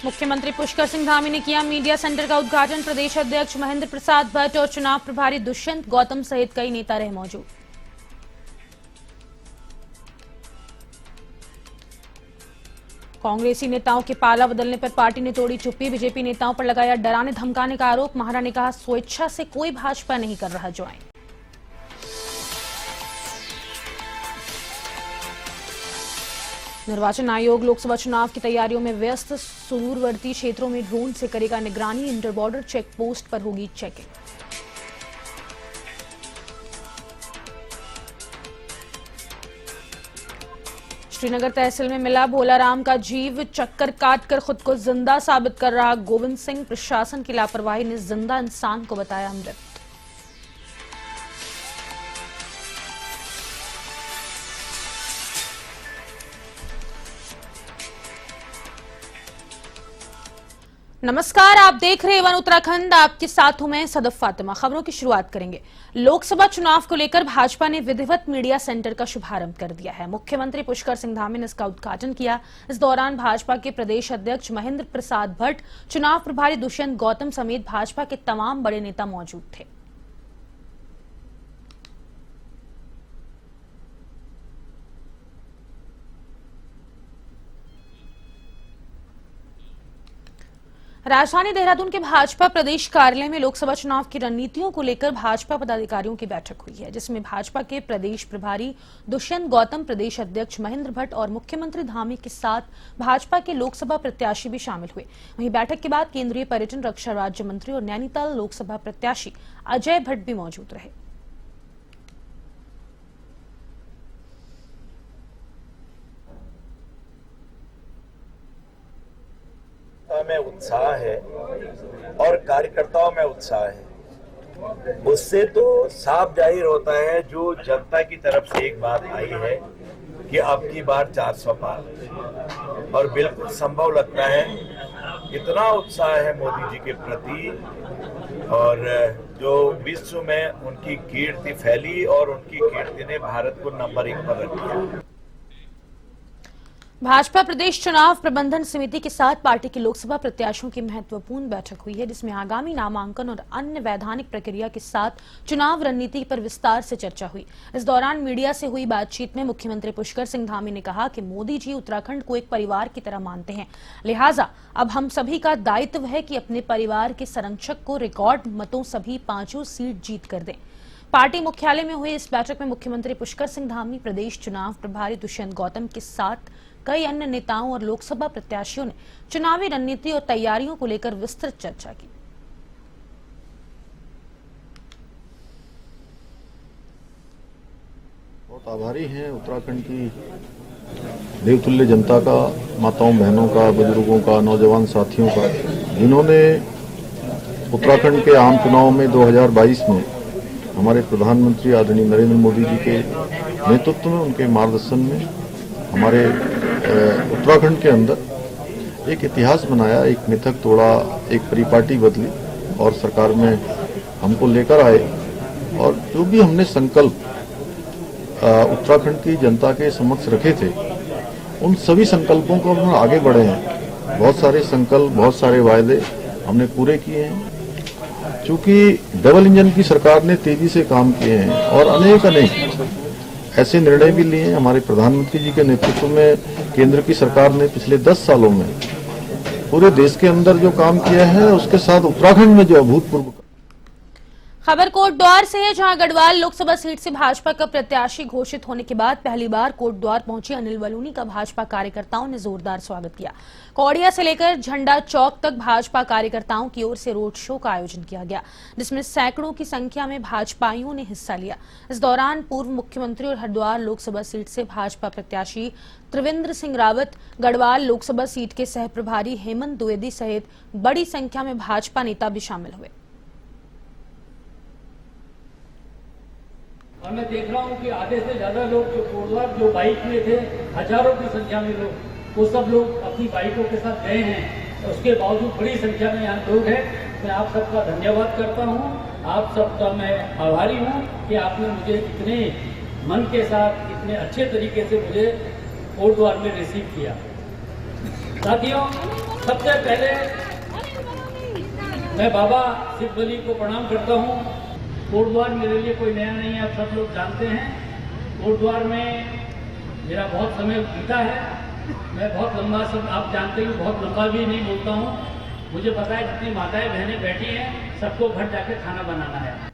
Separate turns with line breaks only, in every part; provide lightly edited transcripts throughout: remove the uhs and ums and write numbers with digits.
मुख्यमंत्री पुष्कर सिंह धामी ने किया मीडिया सेंटर का उद्घाटन। प्रदेश अध्यक्ष महेंद्र प्रसाद भट्ट और चुनाव प्रभारी दुष्यंत गौतम सहित कई नेता रहे मौजूद। कांग्रेसी नेताओं के पाला बदलने पर पार्टी ने तोड़ी चुप्पी। बीजेपी नेताओं पर लगाया डराने धमकाने का आरोप। महारा ने कहा, स्वेच्छा से कोई भाजपा नहीं कर रहा ज्वाइन। निर्वाचन आयोग लोकसभा चुनाव की तैयारियों में व्यस्त। सुदूरवर्ती क्षेत्रों में ड्रोन से करेगा निगरानी। इंटर बॉर्डर चेक पोस्ट पर होगी चेकिंग। श्रीनगर तहसील में मिला भोला राम का जीव। चक्कर काटकर खुद को जिंदा साबित कर रहा गोविंद सिंह। प्रशासन की लापरवाही ने जिंदा इंसान को बताया मृत। नमस्कार, आप देख रहे हैं वन उत्तराखंड। आपके साथ हूं मैं सदफ फातिमा। खबरों की शुरुआत करेंगे। लोकसभा चुनाव को लेकर भाजपा ने विधिवत मीडिया सेंटर का शुभारंभ कर दिया है। मुख्यमंत्री पुष्कर सिंह धामी ने इसका उद्घाटन किया। इस दौरान भाजपा के प्रदेश अध्यक्ष महेंद्र प्रसाद भट्ट, चुनाव प्रभारी दुष्यंत गौतम समेत भाजपा के तमाम बड़े नेता मौजूद थे। राजधानी देहरादून के भाजपा प्रदेश कार्यालय में लोकसभा चुनाव की रणनीतियों को लेकर भाजपा पदाधिकारियों की बैठक हुई है, जिसमें भाजपा के प्रदेश प्रभारी दुष्यंत गौतम, प्रदेश अध्यक्ष महेंद्र भट्ट और मुख्यमंत्री धामी के साथ भाजपा के लोकसभा प्रत्याशी भी शामिल हुए। वहीं बैठक के बाद केंद्रीय पर्यटन रक्षा राज्य मंत्री और नैनीताल लोकसभा प्रत्याशी अजय भट्ट भी मौजूद रहे।
में उत्साह है और कार्यकर्ताओं में उत्साह है। उससे तो साफ जाहिर होता है, जो जनता की तरफ से एक बात आई है कि अब की बार 400 पार, और बिल्कुल संभव लगता है। इतना उत्साह है मोदी जी के प्रति, और जो विश्व में उनकी कीर्ति फैली और उनकी कीर्ति ने भारत को नंबर 1 पर रख दिया।
भाजपा प्रदेश चुनाव प्रबंधन समिति के साथ पार्टी के लोकसभा प्रत्याशियों की महत्वपूर्ण बैठक हुई है, जिसमें आगामी नामांकन और अन्य वैधानिक प्रक्रिया के साथ चुनाव रणनीति पर विस्तार से चर्चा हुई। इस दौरान मीडिया से हुई बातचीत में मुख्यमंत्री पुष्कर सिंह धामी ने कहा कि मोदी जी उत्तराखंड को एक परिवार की तरह मानते हैं, लिहाजा अब हम सभी का दायित्व है कि अपने परिवार के संरक्षक को रिकॉर्ड मतों सभी 5 सीट जीत कर दें। पार्टी मुख्यालय में हुई इस बैठक में मुख्यमंत्री पुष्कर सिंह धामी, प्रदेश चुनाव प्रभारी दुष्यंत गौतम के साथ कई अन्य नेताओं और लोकसभा प्रत्याशियों ने चुनावी रणनीति और तैयारियों को लेकर विस्तृत चर्चा की।
बहुत आभारी हैं उत्तराखंड की देवतुल्य जनता का, माताओं बहनों का, बुजुर्गों का, नौजवान साथियों का, जिन्होंने उत्तराखंड के आम चुनाव में 2022 में हमारे प्रधानमंत्री आदरणीय नरेंद्र मोदी जी के नेतृत्व में, उनके मार्गदर्शन में हमारे उत्तराखंड के अंदर एक इतिहास बनाया, एक मिथक तोड़ा, एक परिपाटी बदली और सरकार में हमको लेकर आए। और जो भी हमने संकल्प उत्तराखंड की जनता के समक्ष रखे थे, उन सभी संकल्पों को हम आगे बढ़े हैं। बहुत सारे संकल्प, बहुत सारे वायदे हमने पूरे किए हैं। चूंकि डबल इंजन की सरकार ने तेजी से काम किए हैं और अनेक ऐसे निर्णय भी लिए हैं। हमारे प्रधानमंत्री जी के नेतृत्व में केंद्र की सरकार ने पिछले 10 सालों में पूरे देश के अंदर जो काम किया है, उसके साथ उत्तराखंड में जो अभूतपूर्व।
खबर कोटद्वार से है, जहां गढ़वाल लोकसभा सीट से भाजपा का प्रत्याशी घोषित होने के बाद पहली बार कोटद्वार पहुंचे अनिल बलूनी का भाजपा कार्यकर्ताओं ने जोरदार स्वागत किया। कौड़िया से लेकर झंडा चौक तक भाजपा कार्यकर्ताओं की ओर से रोड शो का आयोजन किया गया, जिसमें सैकड़ों की संख्या में भाजपाइयों ने हिस्सा लिया। इस दौरान पूर्व मुख्यमंत्री और हरिद्वार लोकसभा सीट से भाजपा प्रत्याशी त्रिवेंद्र सिंह रावत, गढ़वाल लोकसभा सीट के सह प्रभारी हेमंत द्विवेदी सहित बड़ी संख्या में भाजपा नेता भी शामिल हुए।
और मैं देख रहा हूँ कि आधे से ज्यादा लोग जो कोटद्वार जो बाइक में थे, हजारों की संख्या में लोग, वो सब लोग अपनी बाइकों के साथ गए हैं। उसके बावजूद बड़ी संख्या में यहाँ लोग हैं। मैं आप सबका धन्यवाद करता हूँ, आप सबका मैं आभारी हूँ कि आपने मुझे इतने मन के साथ, इतने अच्छे तरीके से मुझे कोटद्वार में रिसीव किया। साथियों, सबसे पहले मैं बाबा शिव बली को प्रणाम करता हूँ। कोटद्वार मेरे लिए कोई नया नहीं है, आप सब लोग जानते हैं। कोटद्वार में मेरा बहुत समय बीता है। मैं बहुत लंबा सब आप जानते हैं, बहुत लंबा भी नहीं बोलता हूँ। मुझे पता है जितनी माताएं बहनें बैठी हैं सबको घर जाके खाना बनाना है।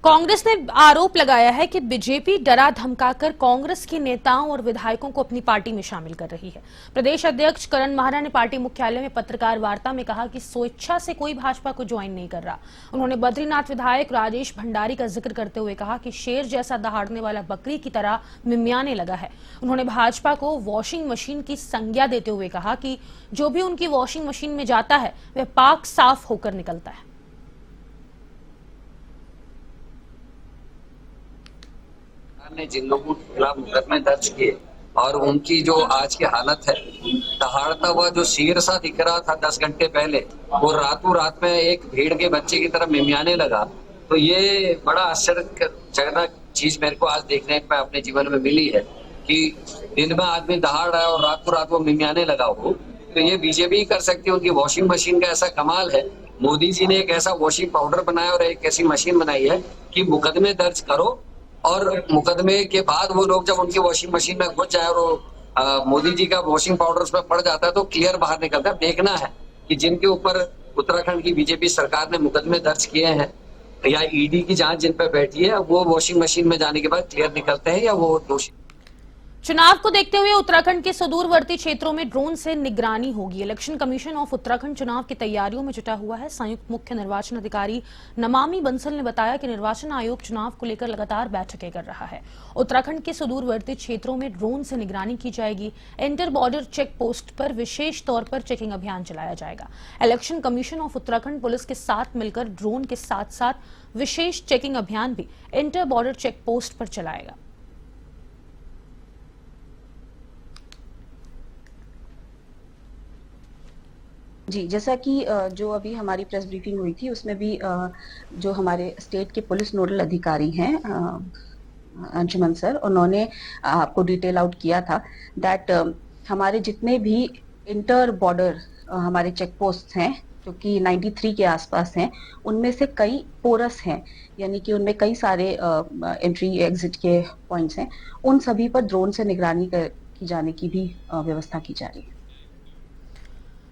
कांग्रेस ने आरोप लगाया है कि बीजेपी डरा धमकाकर कांग्रेस के नेताओं और विधायकों को अपनी पार्टी में शामिल कर रही है। प्रदेश अध्यक्ष करण माहरा ने पार्टी मुख्यालय में पत्रकार वार्ता में कहा कि स्वेच्छा से कोई भाजपा को ज्वाइन नहीं कर रहा। उन्होंने बद्रीनाथ विधायक राजेश भंडारी का जिक्र करते हुए कहा कि शेर जैसा दहाड़ने वाला बकरी की तरह मिमियाने लगा है। उन्होंने भाजपा को वॉशिंग मशीन की संज्ञा देते हुए कहा कि जो भी उनकी वॉशिंग मशीन में जाता है वह पाक साफ होकर निकलता है।
ने जिन लोगों के खिलाफ मुकदमे दर्ज किए और उनकी जो आज की हालत है, दहाड़ता हुआ जो शेर सा दिख रहा था 10 घंटे पहले, वो रातों रात में एक भेड़ के बच्चे की तरह मिमियाने लगा। तो ये बड़ा आश्चर्यजनक चीज मेरे को आज देखने में अपने जीवन में मिली है कि दिन में आदमी दहाड़ रहा है और रातों रात वो मिमियाने लगा हो। तो ये बीजेपी ही कर सकती है। उनकी वॉशिंग मशीन का ऐसा कमाल है। मोदी जी ने एक ऐसा वॉशिंग पाउडर बनाया और एक ऐसी मशीन बनाई है कि मुकदमे दर्ज करो और मुकदमे के बाद वो लोग जब उनकी वॉशिंग मशीन में घुस जाए और मोदी जी का वॉशिंग पाउडर उसमें पड़ जाता है तो क्लियर बाहर निकलता है। देखना है कि जिनके ऊपर उत्तराखंड की बीजेपी सरकार ने मुकदमे दर्ज किए हैं या ईडी की जांच जिन पर बैठी है, वो वॉशिंग मशीन में जाने के बाद क्लियर निकलते हैं या वो दोषी।
चुनाव को देखते हुए उत्तराखंड के सुदूरवर्ती क्षेत्रों में ड्रोन से निगरानी होगी। इलेक्शन कमीशन ऑफ उत्तराखंड चुनाव की तैयारियों में जुटा हुआ है। संयुक्त मुख्य निर्वाचन अधिकारी नमामि बंसल ने बताया कि निर्वाचन आयोग चुनाव को लेकर लगातार बैठकें कर रहा है। उत्तराखंड के सुदूरवर्ती क्षेत्रों में ड्रोन से निगरानी की जाएगी। इंटर बॉर्डर चेक पोस्ट पर विशेष तौर पर चेकिंग अभियान चलाया जाएगा। Election commission of Uttarakhand police के साथ मिलकर ड्रोन के साथ साथ विशेष चेकिंग अभियान भी इंटर बॉर्डर चेक पोस्ट पर चलाएगा।
जी, जैसा कि जो अभी हमारी प्रेस ब्रीफिंग हुई थी उसमें भी जो हमारे स्टेट के पुलिस नोडल अधिकारी हैं अंशुमन सर, उन्होंने आपको डिटेल आउट किया था दैट हमारे जितने भी इंटर बॉर्डर हमारे चेक पोस्ट हैं जो कि 93 के आसपास हैं, उनमें से कई पोरस हैं, यानी कि उनमें कई सारे एंट्री एग्जिट के पॉइंट्स हैं। उन सभी पर ड्रोन से निगरानी की जाने की भी व्यवस्था की जा रही है।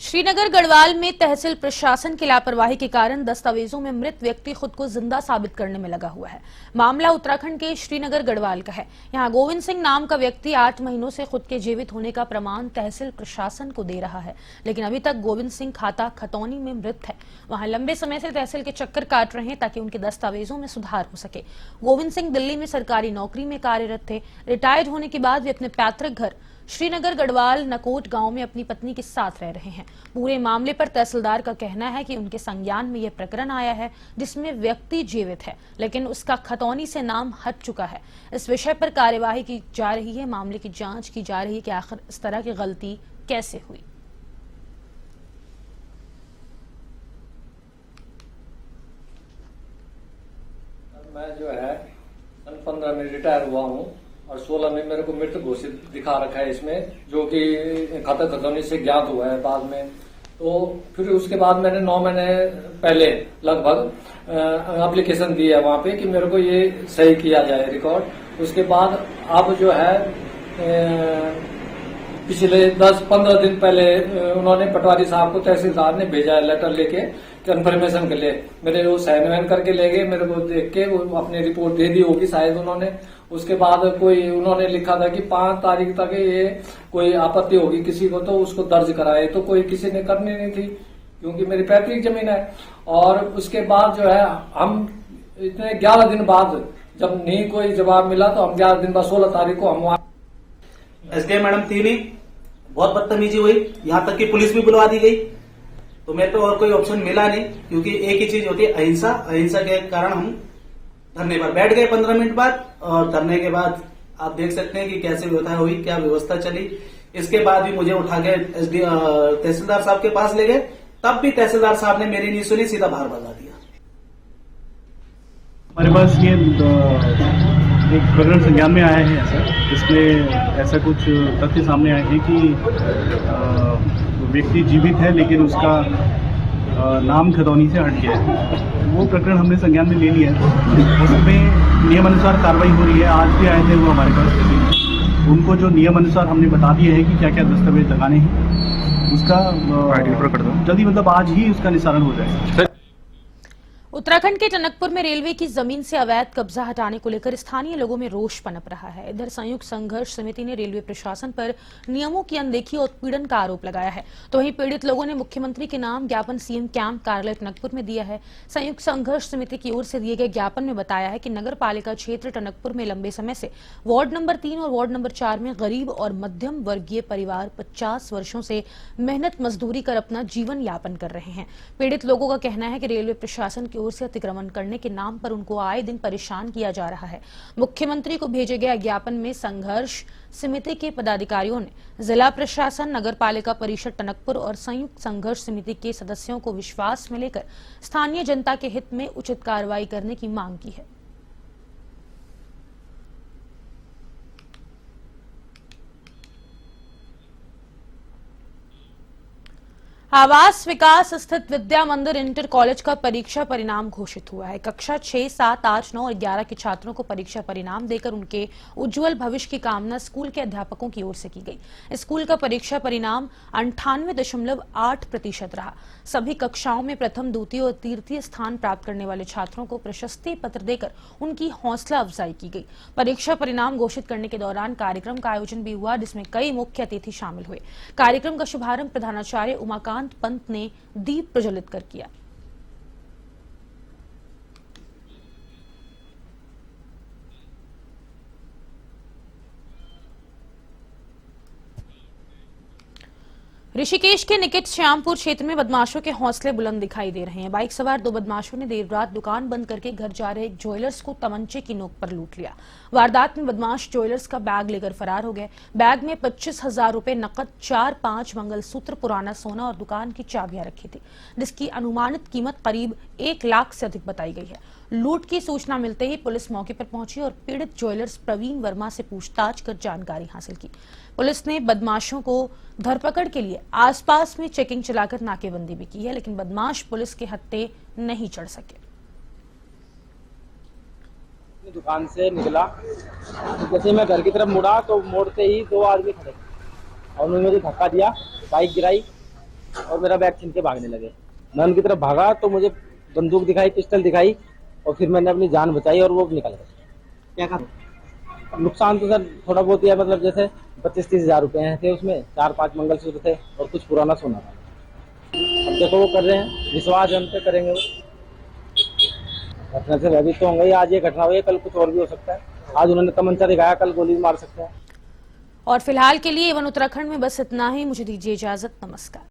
श्रीनगर गढ़वाल में तहसील प्रशासन की लापरवाही के कारण दस्तावेजों में मृत व्यक्ति खुद को जिंदा साबित करने में लगा हुआ है। मामला उत्तराखंड के श्रीनगर गढ़वाल का है। यहां गोविंद सिंह नाम का व्यक्ति 8 महीनों से खुद के जीवित होने का प्रमाण तहसील प्रशासन को दे रहा है, लेकिन अभी तक गोविंद सिंह खाता खतौनी में मृत है। वहां लंबे समय से तहसील के चक्कर काट रहे हैं ताकि उनके दस्तावेजों में सुधार हो सके। गोविंद सिंह दिल्ली में सरकारी नौकरी में कार्यरत थे। रिटायर्ड होने के बाद वे अपने पैतृक घर श्रीनगर गढ़वाल नकोट गांव में अपनी पत्नी के साथ रह रहे हैं। पूरे मामले पर तहसीलदार का कहना है कि उनके संज्ञान में यह प्रकरण आया है जिसमें व्यक्ति जीवित है लेकिन उसका खतौनी से नाम हट चुका है। इस विषय पर कार्यवाही की जा रही है। मामले की जांच की जा रही है कि आखिर इस तरह की गलती कैसे हुई।
मैं जो है सन 15 में रिटायर हुआ हूँ और 16 में मेरे को मृत घोषित दिखा रखा है इसमें, जो कि खाता खतौनी से ज्ञात हुआ है बाद में। तो फिर उसके बाद मैंने 9 महीने पहले लगभग एप्लीकेशन दी है वहां पे कि मेरे को ये सही किया जाए रिकॉर्ड। उसके बाद अब जो है पिछले 10-15 दिन पहले उन्होंने पटवारी साहब को तहसीलदार ने भेजा है लेटर लेके कंफर्मेशन के लिए। मेरे वो साइन वैन करके ले गए, मेरे को देख के वो अपनी रिपोर्ट दे दी होगी शायद उन्होंने। उसके बाद कोई उन्होंने लिखा था कि 5 तारीख तक ये कोई आपत्ति होगी किसी को तो उसको दर्ज कराए, तो कोई किसी ने करनी नहीं थी क्योंकि मेरी पैतृक जमीन है। और उसके बाद जो है हम इतने 11 दिन बाद जब नहीं कोई जवाब मिला तो हम 11 दिन बाद 16 तारीख को हम
एसडीएम मैडम थी भी, बहुत बदतमीजी हुई, यहाँ तक कि पुलिस भी बुलवा दी गई। तो मेरे तो और कोई ऑप्शन मिला नहीं क्योंकि एक ही चीज होती है अहिंसा। अहिंसा के कारण हम धरने पर बैठ गए 15 मिनट बाद, और धरने के बाद आप देख सकते हैं कि कैसे व्यवस्था हुई, क्या व्यवस्था चली। इसके बाद भी मुझे उठा के तहसीलदार साहब के पास ले गए, तब भी तहसीलदार साहब ने मेरी नहीं सुनी, सीधा बाहर भगा दिया।
हमारे पास ये एक प्रकरण संज्ञान में आया है सर, इसमें ऐसा कुछ तथ्य सामने आए हैं कि व्यक्ति जीवित है लेकिन उसका नाम खतौनी से हट गया है। वो प्रकरण हमने संज्ञान में ले लिया है। उसमें नियमानुसार कार्रवाई हो रही है। आज भी आए थे वो हमारे पास। उनको जो नियमानुसार हमने बता दिया है कि क्या क्या दस्तावेज लगाने हैं, उसका जल्दी मतलब आज ही उसका निस्तारण हो जाएगा।
उत्तराखंड के टनकपुर में रेलवे की जमीन से अवैध कब्जा हटाने को लेकर स्थानीय लोगों में रोष पनप रहा है। इधर संयुक्त संघर्ष समिति ने रेलवे प्रशासन पर नियमों की अनदेखी और उत्पीड़न का आरोप लगाया है, तो वहीं पीड़ित लोगों ने मुख्यमंत्री के नाम ज्ञापन सीएम कैंप कार्यालय टनकपुर में दिया है। संयुक्त संघर्ष समिति की ओर से दिए गए ज्ञापन में बताया है कि नगर पालिका क्षेत्र टनकपुर में लंबे समय से वार्ड नंबर 3 और वार्ड नंबर 4 में गरीब और मध्यम वर्गीय परिवार 50 वर्षों से मेहनत मजदूरी कर अपना जीवन यापन कर रहे हैं। पीड़ित लोगों का कहना है कि रेलवे प्रशासन की ओर से अतिक्रमण करने के नाम पर उनको आए दिन परेशान किया जा रहा है। मुख्यमंत्री को भेजे गए ज्ञापन में संघर्ष समिति के पदाधिकारियों ने जिला प्रशासन, नगर पालिका परिषद टनकपुर और संयुक्त संघर्ष समिति के सदस्यों को विश्वास में लेकर स्थानीय जनता के हित में उचित कार्रवाई करने की मांग की है। आवास विकास स्थित विद्या मंदिर इंटर कॉलेज का परीक्षा परिणाम घोषित हुआ है। कक्षा 6, 7, 8, 9 और 11 के छात्रों को परीक्षा परिणाम देकर उनके उज्जवल भविष्य की कामना स्कूल के अध्यापकों की ओर से की गई। स्कूल का परीक्षा परिणाम 98.8% रहा। सभी कक्षाओं में प्रथम, द्वितीय और तृतीय स्थान प्राप्त करने वाले छात्रों को प्रशस्ति पत्र देकर उनकी हौसला अफजाई की गई। परीक्षा परिणाम घोषित करने के दौरान कार्यक्रम का आयोजन भी हुआ, जिसमें कई मुख्य अतिथि शामिल हुए। कार्यक्रम का शुभारंभ प्रधानाचार्य उमाकांत पंत ने दीप प्रज्वलित कर किया। ऋषिकेश के निकट श्यामपुर क्षेत्र में बदमाशों के हौसले बुलंद दिखाई दे रहे हैं। बाइक सवार 2 बदमाशों ने देर रात दुकान बंद करके घर जा रहे एक ज्वेलर्स को तमंचे की नोक पर लूट लिया। वारदात में बदमाश ज्वेलर्स का बैग लेकर फरार हो गए। बैग में 25,000 रुपए नकद, 4-5 मंगलसूत्र, पुराना सोना और दुकान की चाबियां रखी थी, जिसकी अनुमानित कीमत करीब 1 लाख से अधिक बताई गई है। लूट की सूचना मिलते ही पुलिस मौके पर पहुंची और पीड़ित ज्वेलर्स प्रवीण वर्मा से पूछताछ कर जानकारी हासिल की। पुलिस ने बदमाशों को धरपकड़ के लिए आसपास में चेकिंग चलाकर नाकेबंदी भी की है, लेकिन बदमाश पुलिस के हत्थे नहीं चढ़ सके।
दुकान से निकला, जैसे मैं घर की तरफ मुड़ा तो मोड़ते ही 2 आदमी खड़े और उन्होंने मुझे धक्का दिया, बाइक गिराई और मेरा बैग छीन के भागने लगे। मैं उनकी तरफ भागा तो मुझे बंदूक दिखाई, पिस्टल दिखाई और फिर मैंने अपनी जान बचाई और वो निकल गए। क्या कहा? नुकसान तो सर थोड़ा बहुत ही, मतलब जैसे 25-30 हजार रुपए थे, उसमें 4-5 मंगलसूत्र थे और कुछ पुराना सोना था। अब देखो वो कर रहे हैं, विश्वास है उन पे, करेंगे वो। घटना से भयभीत तो होंगे। आज ये घटना हुई है, कल कुछ और भी हो सकता है। आज उन्होंने तमंचा दिखाया, कल गोली मार सकते हैं।
और फिलहाल के लिए वन उत्तराखंड में बस इतना ही। मुझे दीजिए इजाजत। नमस्कार।